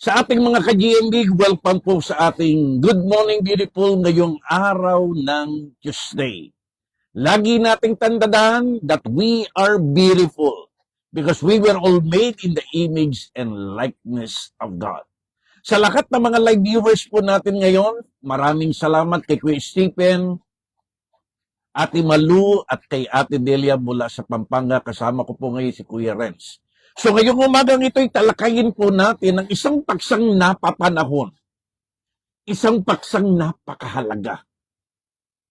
Sa ating mga ka-GMB, welcome po sa ating Good Morning Beautiful ngayong araw ng Tuesday. Lagi nating tandaan that we are beautiful because we were all made in the image and likeness of God. Sa lahat ng mga live viewers po natin ngayon, maraming salamat kay Kuya Stephen, Ate Malu at kay Ate Delia mula sa Pampanga. Kasama ko po ngayon si Kuya Renz. So ngayong umagang ito'y talakayin po natin ang isang paksang napapanahon. Isang paksang napakahalaga.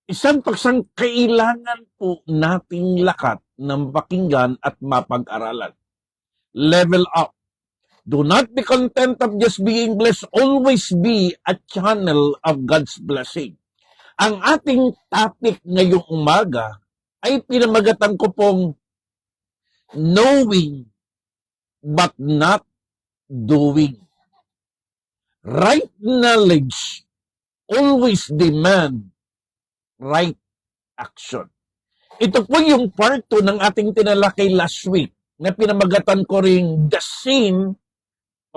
Isang paksang kailangan po nating lahat na mapakinggan at mapag-aralan. Level up. Do not be content of just being blessed. Always be a channel of God's blessing. Ang ating topic ngayong umaga ay pinamagatan ko pong knowing but not doing. Right knowledge always demand right action. Ito po yung part 2 ng ating tinalakay last week na pinamagatan ko ring the sin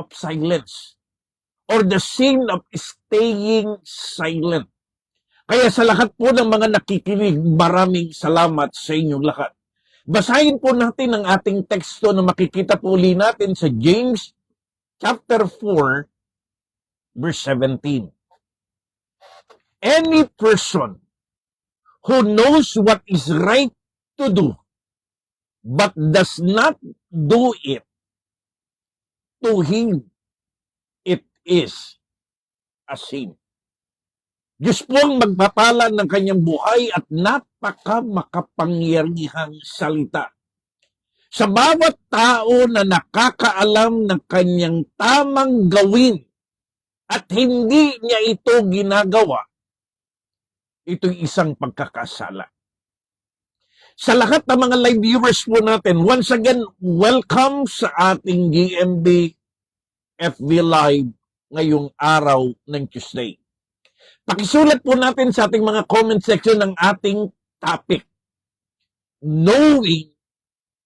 of silence or the sin of staying silent. Kaya sa lahat po ng mga nakikinig, maraming salamat sa inyong lahat. Basahin po natin ang ating teksto na makikita po uli natin sa James chapter 4, verse 17. Any person who knows what is right to do, but does not do it, to him it is a sin. Diyos po ang magpapala ng kanyang buhay at napaka-makapangyarihang salita. Sa bawat tao na nakakaalam ng kanyang tamang gawin at hindi niya ito ginagawa, ito'y isang pagkakasala. Sa lahat ng mga live viewers po natin, once again, welcome sa ating GMB FB Live ngayong araw ng Tuesday. Pakisulat po natin sa ating mga comment section ng ating topic. Knowing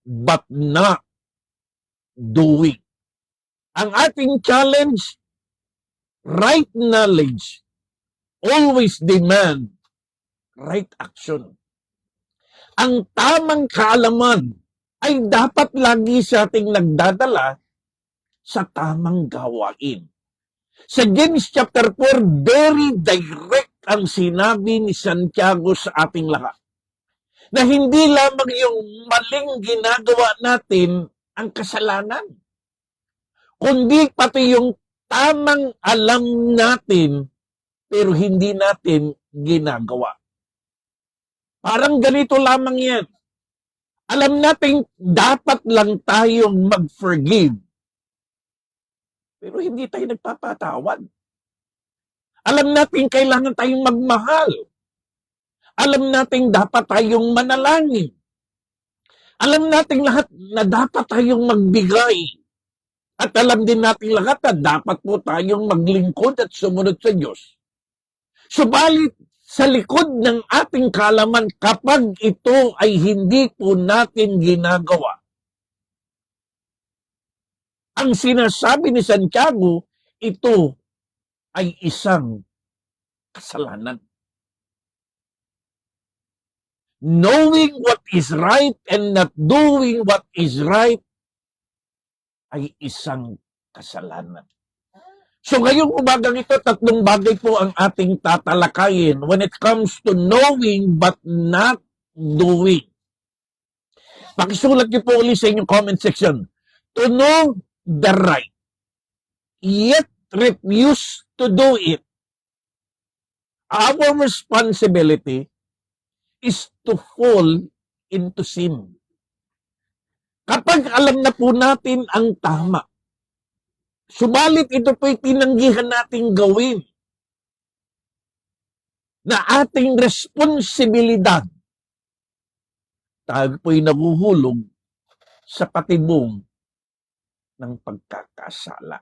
but not doing. Ang ating challenge, right knowledge always demand right action. Ang tamang kaalaman ay dapat lagi sa ating nagdadala sa tamang gawain. Sa James chapter 4, very direct ang sinabi ni Santiago sa ating lahat. Na hindi lamang yung maling ginagawa natin ang kasalanan, kundi pati yung tamang alam natin pero hindi natin ginagawa. Parang ganito lamang yan. Alam natin dapat lang tayong mag-forgive. Pero hindi tayo nagpapatawad. Alam natin kailangan tayong magmahal. Alam natin dapat tayong manalangin. Alam natin lahat na dapat tayong magbigay. At alam din natin lahat na dapat po tayong maglingkod at sumunod sa Diyos. Subalit sa likod ng ating kaalaman, kapag ito ay hindi po natin ginagawa, ang sinasabi ni Santiago, ito ay isang kasalanan. Knowing what is right and not doing what is right ay isang kasalanan. So ngayong umagang ito, 3 bagay po ang ating tatalakayin when it comes to knowing but not doing. Pakisulat niyo po ulit sa inyong comment section. To know the right, yet refuse to do it. Our responsibility is to fall into sin. Kapag alam na po natin ang tama, subalit ito po'y tinanggihan nating gawin na ating responsibilidad, tayo po'y naguhulog sa patibong ng pagkakasala.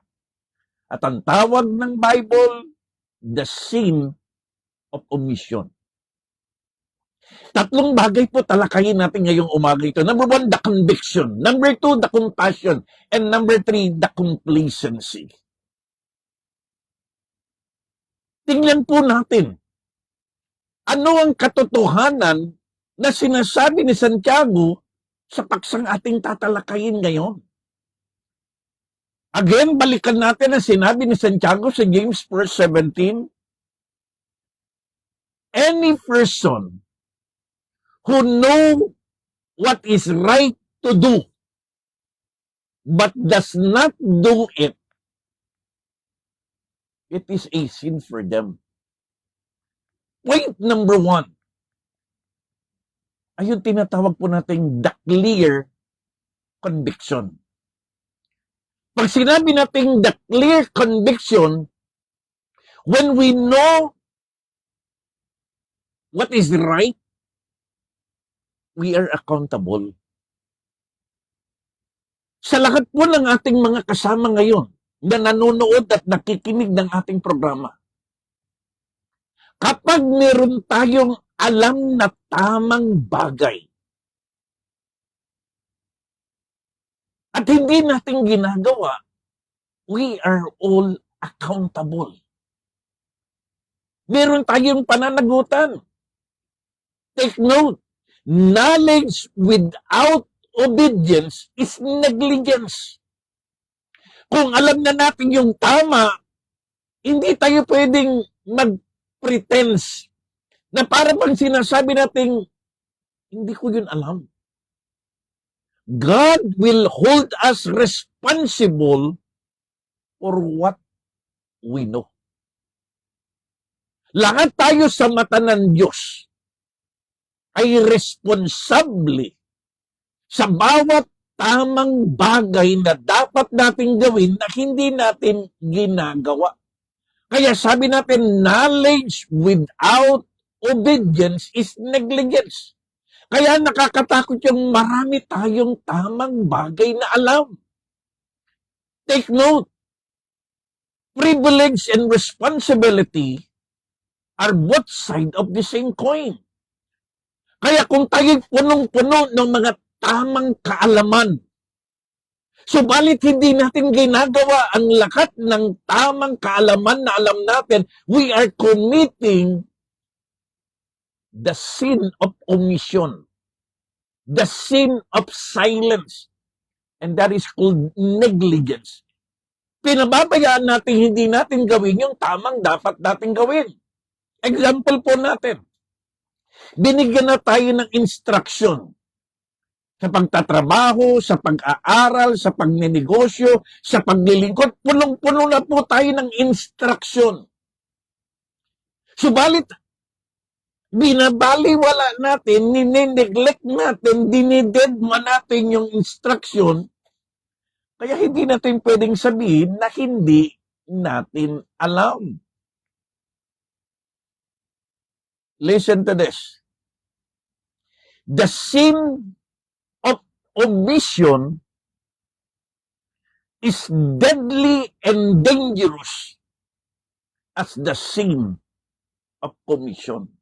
At ang tawag ng Bible, the sin of omission. 3 bagay po talakayin natin ngayong umaga ito. Number 1, the conviction. Number 2, the compassion. And number 3, the complacency. tingnan po natin, ano ang katotohanan na sinasabi ni Santiago sa paksang ating tatalakayin ngayon? Again, balikan natin ang sinabi ni Santiago sa James 4:17. Any person who know what is right to do but does not do it, it is a sin for them. Point number 1. Ay yung tinatawag po nating the clear conviction. Pag sinabi nating the clear conviction, when we know what is right, we are accountable. Sa lahat po ng ating mga kasama ngayon na nanonood at nakikinig ng ating programa, kapag meron tayong alam na tamang bagay at hindi natin ginagawa, we are all accountable. Meron tayong pananagutan. Take note, knowledge without obedience is negligence. Kung alam na natin yung tama, hindi tayo pwedeng mag-pretense na para bang sinasabi natin, hindi ko yun alam. God will hold us responsible for what we know. Lahat tayo sa mata ng Diyos ay responsable sa bawat tamang bagay na dapat natin gawin na hindi natin ginagawa. Kaya sabi natin, knowledge without obedience is negligence. Kaya nakakatakot yung marami tayong tamang bagay na alam. Take note, privilege and responsibility are both sides of the same coin. Kaya kung tayo punong-puno ng mga tamang kaalaman, subalit hindi natin ginagawa ang lahat ng tamang kaalaman na alam natin, we are committing the sin of omission, the sin of silence, and that is called negligence. Pinababayaan natin hindi natin gawin yung tamang dapat natin gawin. Example po natin, binigyan na tayo ng instruction sa pagtatrabaho, sa pag-aaral, sa pagnenegosyo, sa paglilingkod, punong-puno na po tayo ng instruction. Subalit, binabaliwala natin, nine-neglect natin, dinidedma natin yung instruction, kaya hindi natin pwedeng sabihin na hindi natin alam. Listen to this. The sin of omission is deadly and dangerous as the sin of commission.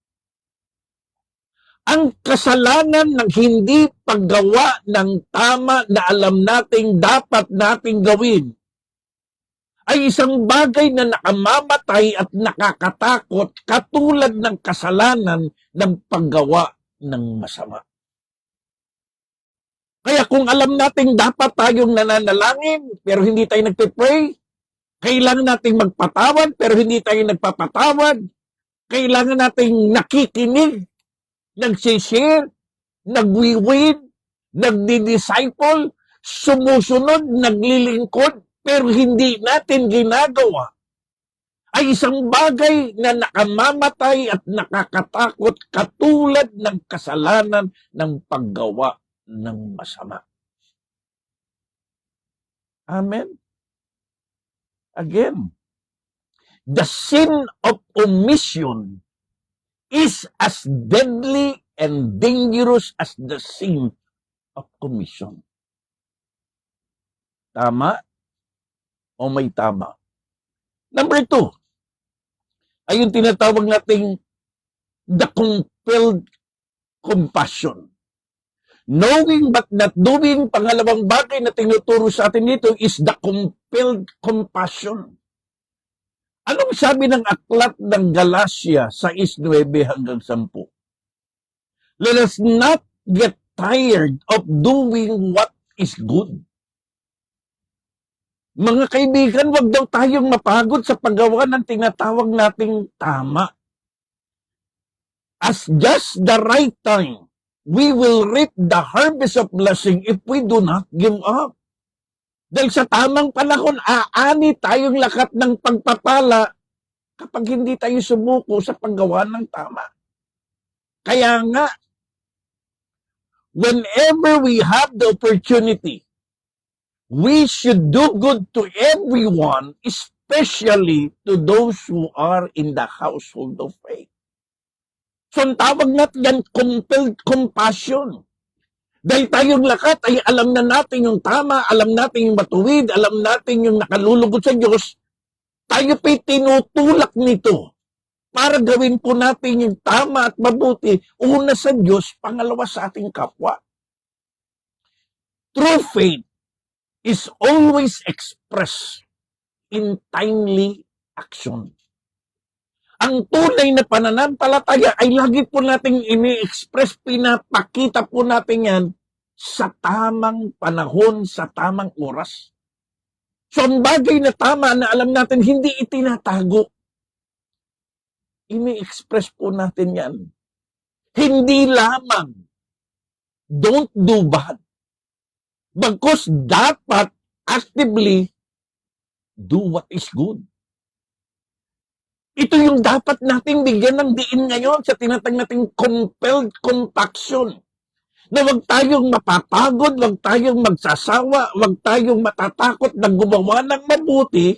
Ang kasalanan ng hindi paggawa ng tama na alam nating dapat nating gawin ay isang bagay na nakamamatay at nakakatakot katulad ng kasalanan ng paggawa ng masama. Kaya kung alam nating dapat tayong nananalangin pero hindi tayo nagpe-pray, kailangan nating magpatawad pero hindi tayo nagpapatawad, kailangan nating nakikinig, nagsishare, nagwiwin, nagdi-disciple, sumusunod, naglilingkod, pero hindi natin ginagawa, ay isang bagay na nakamamatay at nakakatakot katulad ng kasalanan ng paggawa ng masama. Amen? Again, the sin of omission is as deadly and dangerous as the sin of commission. Tama o may tama? Number 2, ay yung tinatawag nating the compelled compassion. Knowing but not doing, pangalawang bagay na tinuturo sa atin dito is the compelled compassion. Anong sabi ng aklat ng Galatia 6:9-10? Let us not get tired of doing what is good. Mga kaibigan, wag daw tayong mapagod sa paggawa ng tinatawag nating tama. As just the right time, we will reap the harvest of blessing if we do not give up. Dahil sa tamang panahon, aani tayong lakat ng pagpapala kapag hindi tayo sumuko sa paggawa ng tama. Kaya nga, whenever we have the opportunity, we should do good to everyone, especially to those who are in the household of faith. So, ang tawag natin yan, compelled compassion. Dahil tayong lakat ay alam na natin yung tama, alam natin yung matuwid, alam natin yung nakalulugod sa Diyos, tayo pa'y tinutulak nito para gawin po natin yung tama at mabuti, una sa Diyos, pangalawa sa ating kapwa. True faith is always expressed in timely action. Ang tunay na pananampalataya ay lagi po nating ini-express, pinapakita po natin yan sa tamang panahon, sa tamang oras. So, ang bagay na tama na alam natin, hindi itinatago. Ini-express po natin yan. Hindi lamang, don't do bad. Bagkus dapat actively do what is good. Ito yung dapat nating bigyan ng diin ngayon sa tinatawag nating compelled compassion. Na wag tayong mapapagod, wag tayong magsasawa, wag tayong matatakot na gumawa ng mabuti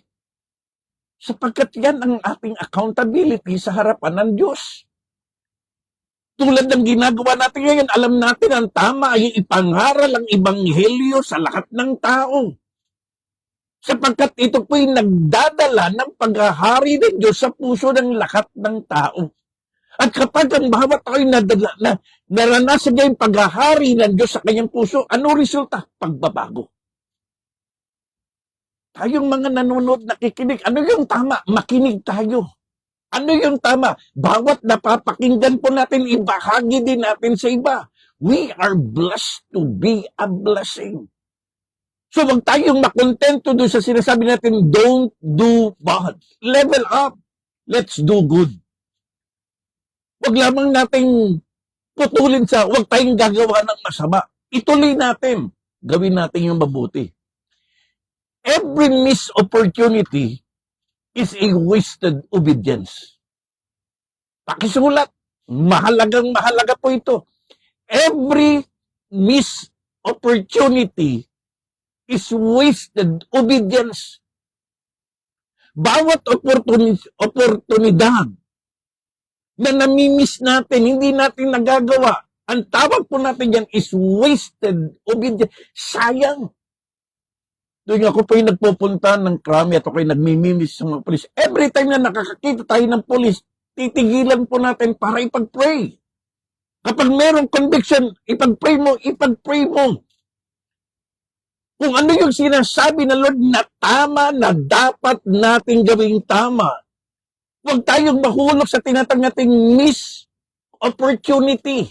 sapagkat yan ang ating accountability sa harapan ng Diyos. Tulad ng ginagawa natin ngayon, alam natin ang tama ay ipangaral ang ebanghelyo sa lahat ng tao. Sapagkat ito po'y nagdadala ng paghahari ng Diyos sa puso ng lahat ng tao. At kapag ang bawat tao'y naranasan niya yung paghahari ng Diyos sa kanyang puso, ano resulta? Pagbabago. Tayong mga nanonood, nakikinig, ano yung tama? Makinig tayo. Ano yung tama? Bawat napapakinggan po natin, ibahagi din natin sa iba. We are blessed to be a blessing. So, wag tayong makontento doon sa sinasabi natin, don't do bad. Level up. Let's do good. Wag lamang nating putulin sa, wag tayong gagawa ng masama. Ituloy natin. Gawin natin yung mabuti. Every missed opportunity is a wasted obedience. Pakisulat. Mahalagang-mahalaga po ito. Every missed opportunity is wasted obedience. Bawat oportunidad na namimiss natin, hindi natin nagagawa, ang tawag po natin yan is wasted obedience. Sayang. Doon ako po yung nagpupunta ng krami at ako yung nagmimiss sa mga polis. Every time na nakakakita tayo ng polis, titigilan po natin para ipag-pray. Kapag merong conviction, ipag-pray mo, ipag-pray mo. Kung ano yung sinasabi ng Lord na tama, na dapat nating gawing tama. Huwag tayong mahulog sa tinatawag nating miss opportunity.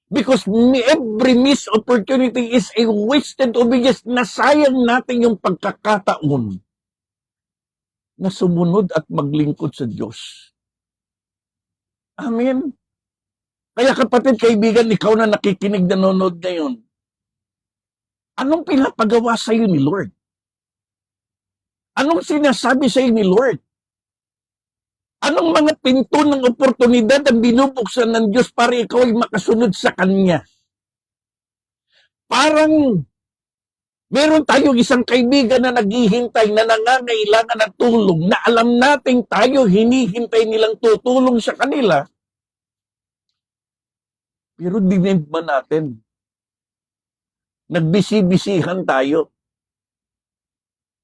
Because every miss opportunity is a wasted obedience. Nasayang natin yung pagkakataon na sumunod at maglingkod sa Diyos. Amen. Kaya kapatid, kaibigan, ikaw na nakikinig, nanonood ngayon, anong pinapagawa sa iyo ni Lord? Anong sinasabi sa iyo ni Lord? Anong mga pinto ng oportunidad ang binubuksan ng Diyos para ikaw ay makasunod sa Kanya? Parang meron tayong isang kaibigan na naghihintay, na nangangailangan ng tulong, na alam nating tayo hinihintay nilang tutulong sa kanila, pero dinend ba natin? Nagbisi-bisihan tayo.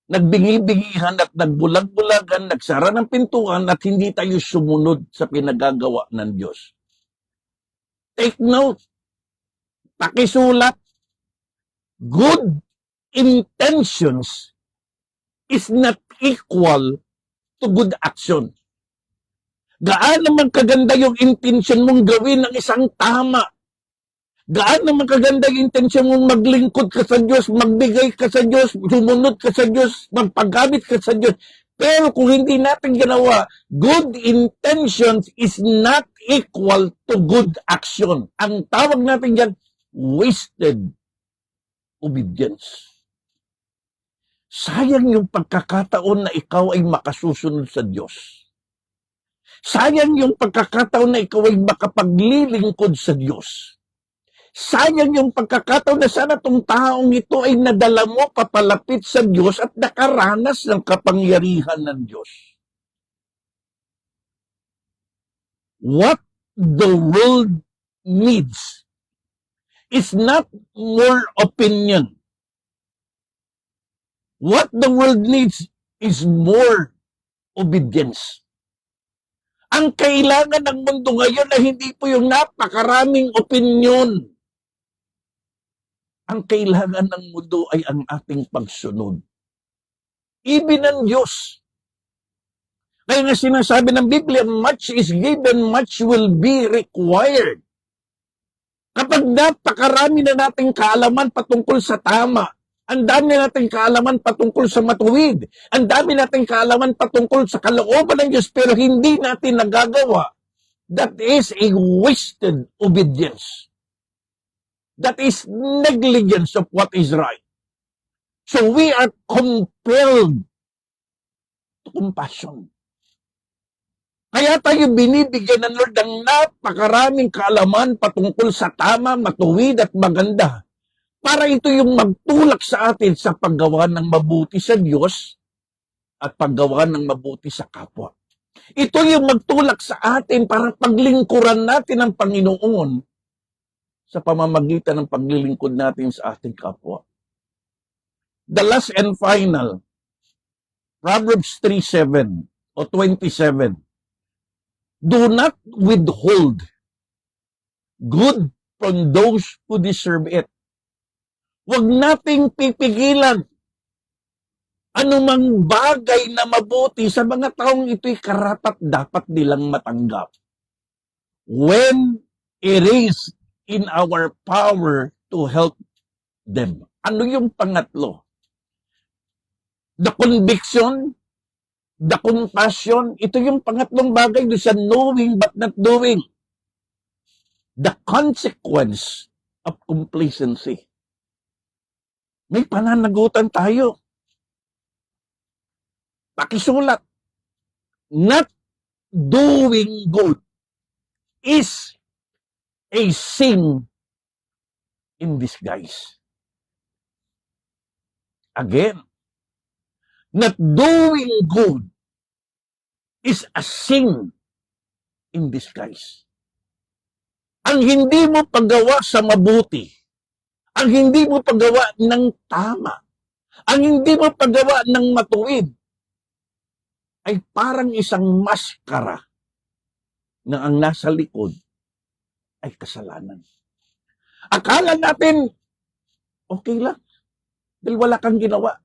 Nagbingi-bingihan at nagbulag-bulagan, nagsara ng pintuan at hindi tayo sumunod sa pinagagawa ng Diyos. Take note. Pakisulat. Good intentions is not equal to good action. Gaano man kaganda yung intention mong gawin ng isang tama. Gaano man kaganda yung intention mong maglingkod ka sa Diyos, magbigay ka sa Diyos, sumunod ka sa Diyos, magpaggamit ka sa Diyos. Pero kung hindi natin ginawa, good intentions is not equal to good action. Ang tawag natin dyan, wasted obedience. Sayang yung pagkakataon na ikaw ay makasusunod sa Diyos. Sayang yung pagkakataon na ikaw ay makapaglilingkod sa Diyos. Sayang yung pagkakataon na sana tong taong ito ay nadala mo papalapit sa Diyos at nakaranas ng kapangyarihan ng Diyos. What the world needs is not more opinion. What the world needs is more obedience. Ang kailangan ng mundo ngayon ay hindi po yung napakaraming opinyon. Ang kailangan ng mundo ay ang ating pagsunod. Ibig ng Diyos. Kaya nga sinasabi ng Biblia, much is given, much will be required. Kapag napakarami na nating kaalaman patungkol sa tama, ang dami nating kaalaman patungkol sa matuwid, ang dami nating kaalaman patungkol sa kalooban ng Diyos, pero hindi natin nagagawa, that is a wasted obedience. That is negligence of what is right. So we are compelled to compassion. Kaya tayo binibigyan ng Lord ng napakaraming kaalaman patungkol sa tama, matuwid at maganda. Para ito yung magtulak sa atin sa paggawa ng mabuti sa Diyos at paggawa ng mabuti sa kapwa. Ito yung magtulak sa atin para paglingkuran natin ang Panginoon sa pamamagitan ng paglilingkod natin sa ating kapwa. The last and final, Proverbs 3:7 o 27. Do not withhold good from those who deserve it. Huwag nating pipigilan anumang bagay na mabuti sa mga taong ito'y karapat dapat nilang matanggap. When it is in our power to help them. Ano yung pangatlo? The conviction, the compassion, ito yung pangatlong bagay doon sa knowing but not doing. The consequence of complacency. May pananagutan tayo. Pakisulat. Not doing good is a sin in disguise. Again, not doing good is a sin in disguise. Ang hindi mo paggawa sa mabuti, ang hindi mo paggawa ng tama, ang hindi mo paggawa ng matuwid, ay parang isang maskara na ang nasa likod ay kasalanan. Akala natin, okay lang, dahil wala kang ginawa.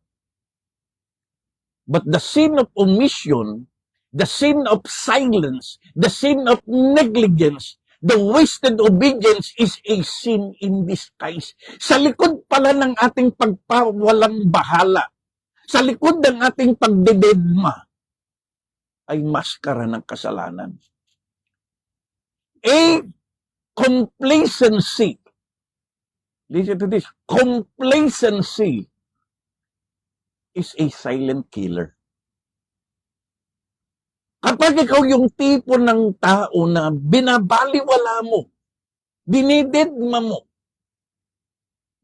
But the sin of omission, the sin of silence, the sin of negligence, the wasted obedience is a sin in disguise. Sa likod pala ng ating pagpawalang bahala, sa likod ng ating pagdededma, ay maskara ng kasalanan. A complacency. Listen to this. Complacency is a silent killer. Kapag ikaw yung tipo ng tao na binabaliwala mo, dinidedma mo,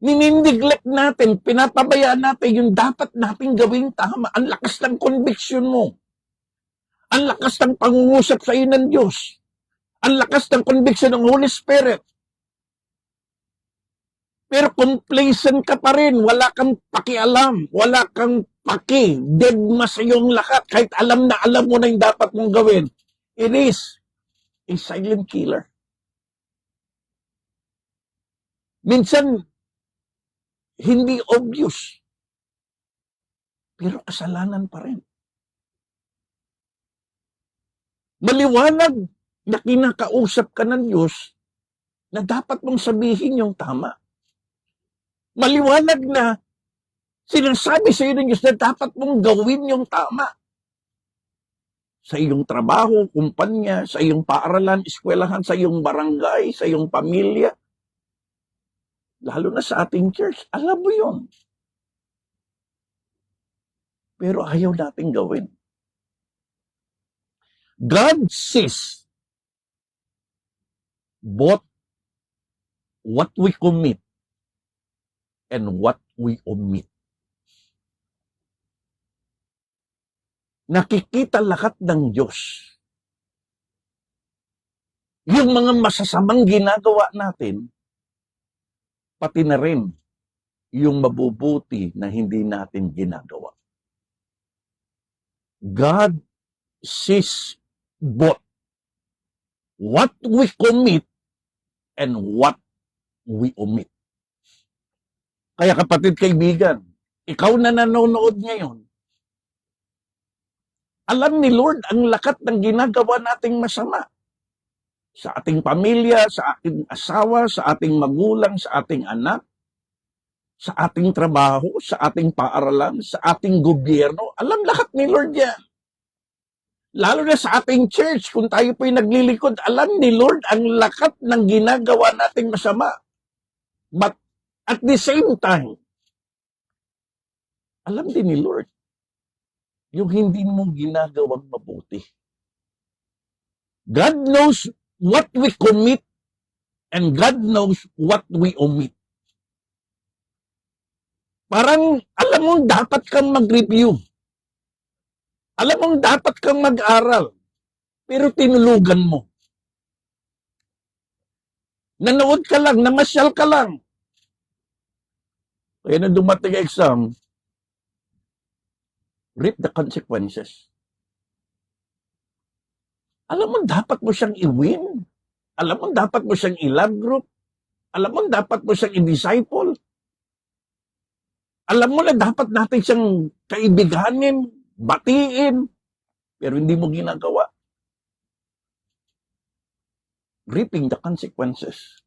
ninindiglect natin, pinapabayaan natin yung dapat nating gawing tama, ang lakas ng conviction mo, ang lakas ng pangungusap sa iyo ng Diyos, ang lakas ng conviction ng Holy Spirit. Pero complacent ka pa rin, wala kang pakialam, wala kang dedma sa iyong lahat, kahit alam mo na yung dapat mong gawin. It is a silent killer. Minsan, hindi obvious, pero kasalanan pa rin. Maliwanag na kinakausap ka ng Diyos na dapat mong sabihin yung tama. Maliwanag na sinasabi sa iyo ng Diyos na dapat mong gawin yung tama. Sa iyong trabaho, kumpanya, sa iyong paaralan, eskwelahan, sa iyong barangay, sa iyong pamilya, lalo na sa ating church, alam mo yun. Pero ayaw nating gawin. God sees both what we commit and what we omit. Nakikita lahat ng Diyos. Yung mga masasamang ginagawa natin, pati na rin yung mabubuti na hindi natin ginagawa. God sees both what we commit and what we omit. Kaya kapatid kaibigan, ikaw na nanonood ngayon, alam ni Lord ang lakat ng ginagawa nating masama. Sa ating pamilya, sa ating asawa, sa ating magulang, sa ating anak, sa ating trabaho, sa ating paaralan, sa ating gobyerno. Alam lahat ni Lord yan. Lalo na sa ating church, kung tayo po'y naglilingkod, alam ni Lord ang lakat ng ginagawa nating masama. But at the same time, alam din ni Lord yung hindi mo ginagawang mabuti. God knows what we commit and God knows what we omit. Parang alam mo dapat kang mag-review. Alam mo dapat kang mag-aral. Pero tinulugan mo. Nanood ka lang, namasyal ka lang. Kaya na dumating ang exam, reap the consequences. Alam mo, dapat mo siyang i-win. Alam mo, dapat mo siyang i-love group. Alam mo, dapat mo siyang i-disciple. Alam mo na dapat natin siyang kaibiganin, batiin, pero hindi mo ginagawa. Reaping the consequences.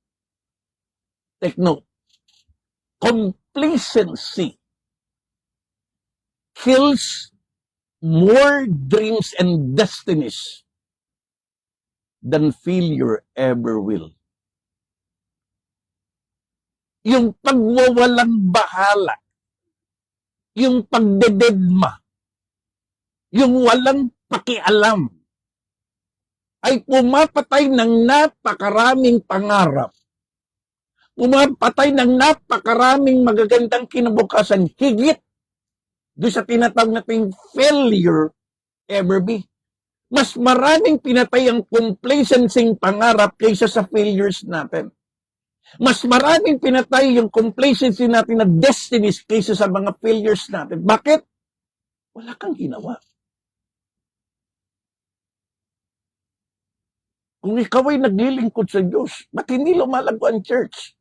Take note. Complacency kills more dreams and destinies than failure ever will. Yung pagwawalang bahala, yung pagdededma, yung walang pakialam, ay pumapatay ng napakaraming pangarap. Pumapatay ng napakaraming magagandang kinabukasan, higit doon sa tinatawag nating failure ever be. Mas maraming pinatay ang complacency pangarap kaysa sa failures natin. Mas maraming pinatay yung complacency natin na destinies kaysa sa mga failures natin. Bakit? Wala kang ginawa. Kung ikaw ay naglilingkod sa Diyos, ba't hindi lumalago ang church?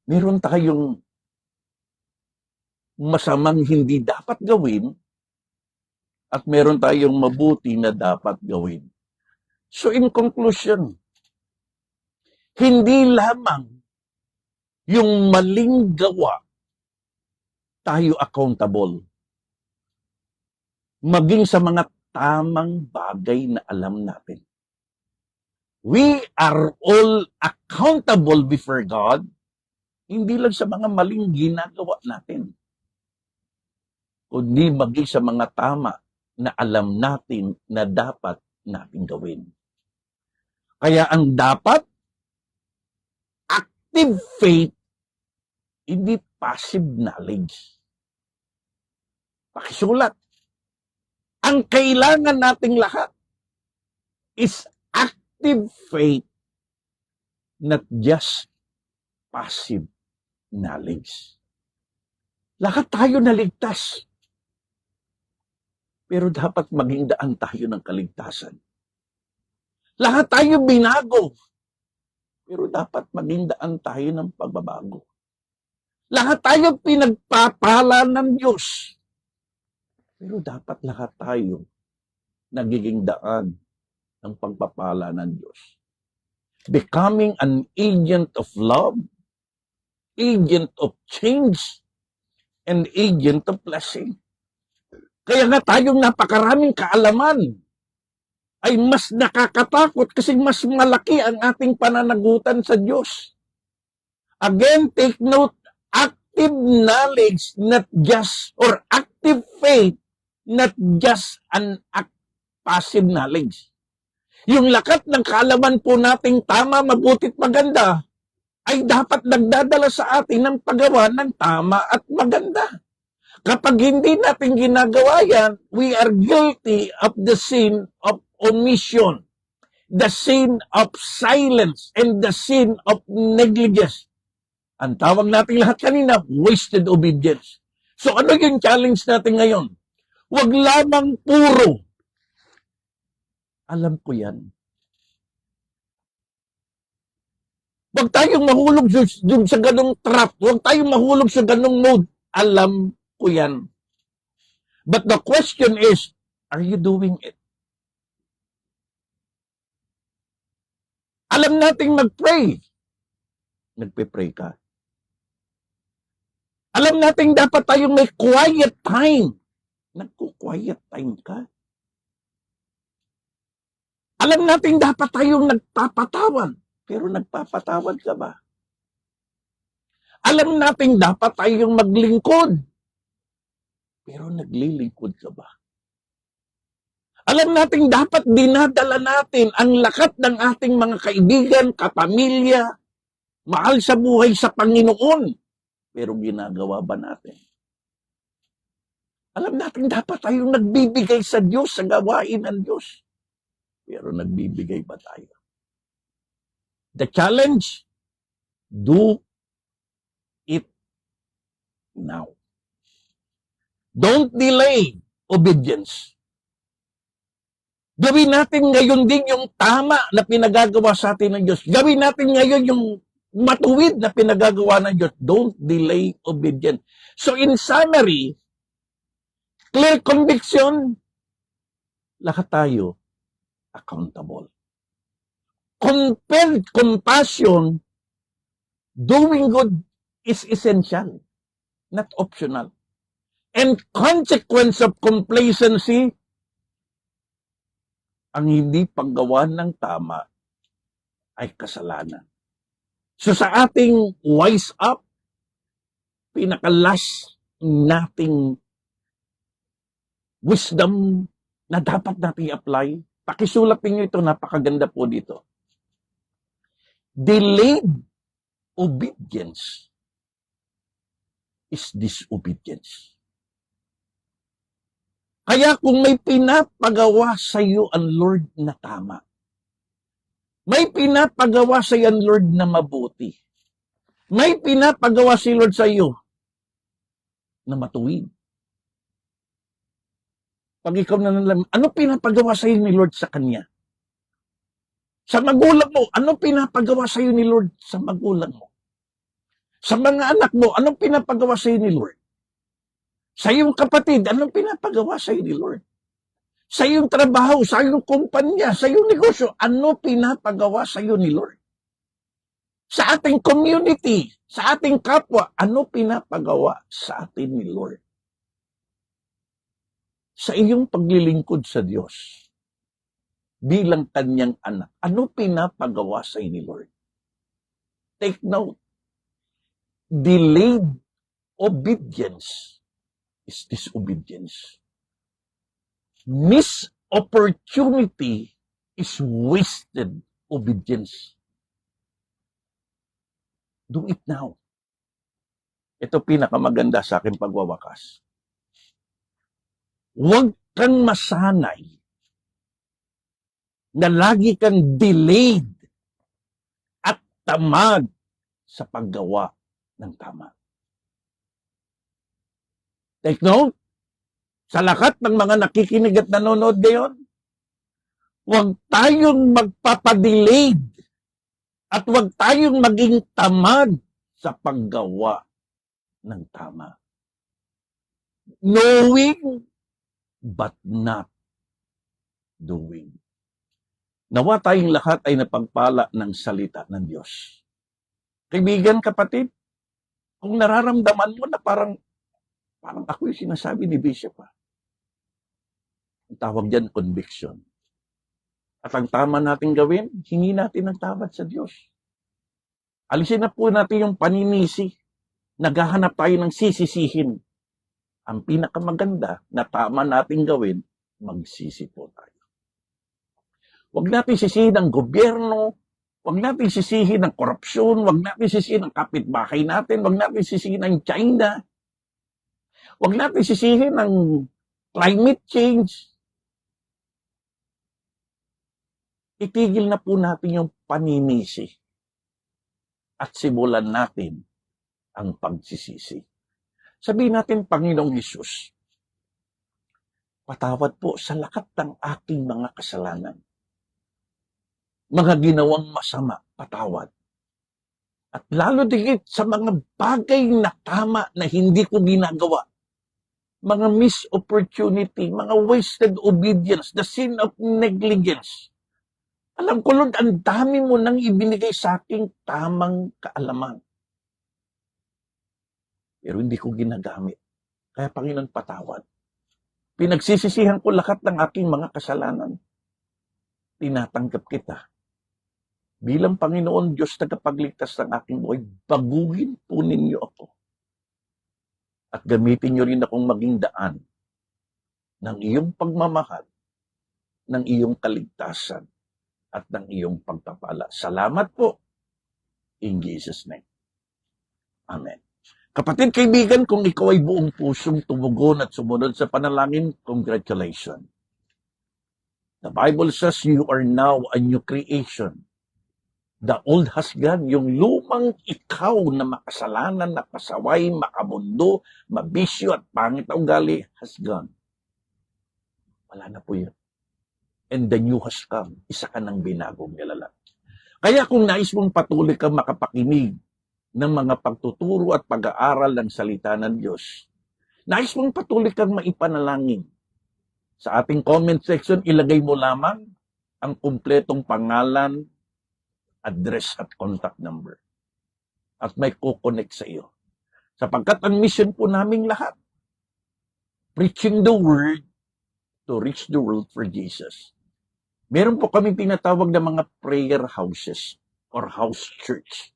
Meron tayong masamang hindi dapat gawin at meron tayong mabuti na dapat gawin. So in conclusion, hindi lamang yung maling gawa tayo accountable. Maging sa mga tamang bagay na alam natin. We are all accountable before God, hindi lang sa mga maling ginagawa natin, kundi maging sa mga tama na alam natin na dapat natin gawin. Kaya ang dapat, active faith, hindi passive knowledge. Pakisulat. Ang kailangan nating lahat is active faith, not just passive knowledge. Lahat tayo naligtas. Pero dapat maging daan tayo ng kaligtasan. Lahat tayo binago. Pero dapat maging daan tayo ng pagbabago. Lahat tayo pinagpapala ng Diyos. Pero dapat lahat tayo nagiging daan ng pagpapala ng Diyos. Becoming an agent of love, agent of change, and agent of blessing. Kaya nga tayong napakaraming kaalaman ay mas nakakatakot kasi mas malaki ang ating pananagutan sa Diyos. Again, take note, active knowledge, not just, or active faith, not just an passive knowledge. Yung lakat ng kaalaman po nating tama, mabutit, maganda, ay dapat nagdadala sa atin ng paggawa ng tama at maganda. Kapag hindi natin ginagawa yan, we are guilty of the sin of omission, the sin of silence, and the sin of negligence. Ang tawag natin lahat kanina, wasted obedience. So ano yung challenge natin ngayon? Huwag lamang puro. Alam ko yan. Huwag tayong mahulog sa ganong trap. Huwag tayong mahulog sa ganong mode. Alam ko yan. But the question is, are you doing it? Alam nating mag-pray. Nagpe-pray ka. Alam nating dapat tayong may quiet time. Nagko-quiet time ka. Alam nating dapat tayong nagpapatawan. Pero nagpapatawad ka ba? Alam nating dapat tayong maglingkod. Pero naglilingkod ka ba? Alam nating dapat dinadala natin ang lakat ng ating mga kaibigan, kapamilya, mahal sa buhay sa Panginoon. Pero ginagawa ba natin? Alam nating dapat tayong nagbibigay sa Diyos, sa gawain ng Diyos. Pero nagbibigay ba tayo? The challenge, do it now. Don't delay obedience. Gawin natin ngayon din yung tama na pinagagawa sa atin ng Diyos. Gawin natin ngayon yung matuwid na pinagagawa ng Diyos. Don't delay obedience. So in summary, clear conviction, lahat tayo accountable. Compelled compassion, doing good is essential, not optional. And consequence of complacency, ang hindi paggawa ng tama ay kasalanan. So sa ating wise up, pinakalas nating wisdom na dapat natin i-apply, pakisulat niyo ito, napakaganda po dito. Delayed obedience is disobedience. Kaya kung may pinapagawa sa iyo ang Lord na tama, may pinapagawa sa iyo ang Lord na mabuti, may pinapagawa si Lord sa iyo na matuwid. Pag ikaw na nalang, ano pinapagawa sa iyo ni Lord sa Kanya? Sa magulang mo, anong pinapagawa sa iyo ni Lord sa magulang mo? Sa mga anak mo, anong pinapagawa sa iyo ni Lord? Sa iyong kapatid, anong pinapagawa sa iyo ni Lord? Sa iyong trabaho, sa iyong kumpanya, sa iyong negosyo, ano pinapagawa sa iyo ni Lord? Sa ating community, sa ating kapwa, ano pinapagawa sa atin ni Lord? Sa iyong paglilingkod sa Diyos, bilang Kanyang anak, ano pinapagawa sa iyo ni Lord? Take note, delayed obedience is disobedience. Missed opportunity is wasted obedience. Do it now. Ito pinakamaganda sa aking pagwawakas. Huwag kang masanay na lagi kang delayed at tamad sa paggawa ng tama. Take note, sa lahat ng mga nakikinig at nanonood ngayon, huwag tayong magpapadelayed at huwag tayong maging tamad sa paggawa ng tama. Knowing but not doing. Nawa tayong lahat ay napagpala ng salita ng Diyos. Kaibigan, kapatid, kung nararamdaman mo na parang ako yung sinasabi ni Bishop, ang tawag dyan, conviction. At ang tama natin gawin, hingi natin ng tawad sa Diyos. Alisin na po natin yung paninisi. Naghahanap tayo ng sisisihin. Ang pinakamaganda na tama natin gawin, magsisi po tayo. Huwag natin sisihin ang gobyerno, huwag natin sisihin ang korupsyon, huwag natin sisihin ang kapitbahay natin, huwag natin sisihin ang China, huwag natin sisihin ang climate change. Itigil na po natin yung paninisi at simulan natin ang pagsisisi. Sabihin natin, Panginoong Hesus, patawad po sa lahat ng aking mga kasalanan. Mga ginawang masama, patawad. At lalo digit sa mga bagay na tama na hindi ko ginagawa. Mga missed opportunity, mga wasted obedience, the sin of negligence. Alam ko, Lord, ang dami mo nang ibinigay sa aking tamang kaalaman. Pero hindi ko ginagamit. Kaya, Panginoon, patawad. Pinagsisisihan ko lahat ng aking mga kasalanan. Tinatanggap kita. Bilang Panginoon, Diyos tagapagligtas ng aking buhay, bagugin po ninyo ako. At gamitin nyo rin akong maging daan ng iyong pagmamahal, ng iyong kaligtasan, at ng iyong pagpapala. Salamat po. In Jesus' name. Amen. Kapatid, kaibigan, kung ikaw ay buong pusong tumugon at sumunod sa panalangin, congratulations. The Bible says you are now a new creation. The old has gone. Yung lumang ikaw na makasalanan, na pasaway, makamundo, mabisyo at pangit na ugali has gone. Wala na po yun. And the new has come. Isa ka ng binagong nilalang. Kaya kung nais mong patuloy kang makapakinig ng mga pagtuturo at pag-aaral ng salita ng Diyos, nais mong patuloy kang maipanalangin, sa ating comment section, ilagay mo lamang ang kumpletong pangalan, address at contact number. At may kukonect sa iyo. Sapagkat ang mission po naming lahat, preaching the word to reach the world for Jesus. Meron po kami tinatawag na mga prayer houses or house church.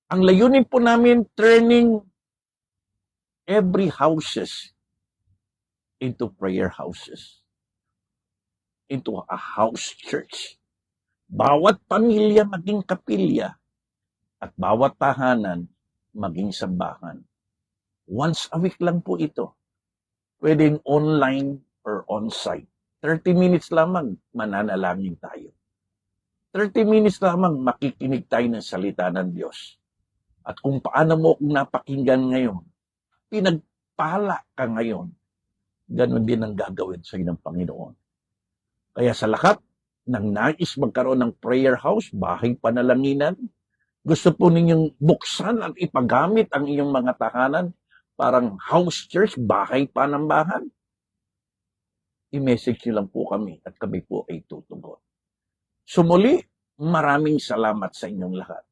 Ang layunin po namin, turning every houses into prayer houses, into a house church. Bawat pamilya maging kapilya at bawat tahanan maging sambahan. Once a week lang po ito. Pwedeng online or on-site. 30 minutes lamang, mananalangin tayo. 30 minutes lamang, makikinig tayo ng salita ng Diyos. At kung paano mo kung napakinggan ngayon, pinagpala ka ngayon, ganun din ang gagawin sa iyo ng Panginoon. Kaya sa lahat ng nais magkaroon ng prayer house, bahay panalanginan, gusto po ninyong buksan at ipagamit ang iyong mga tahanan, parang house church, bahay panambahan, i-message nyo lang po kami at kami po ay tutugon. So muli, maraming salamat sa inyong lahat.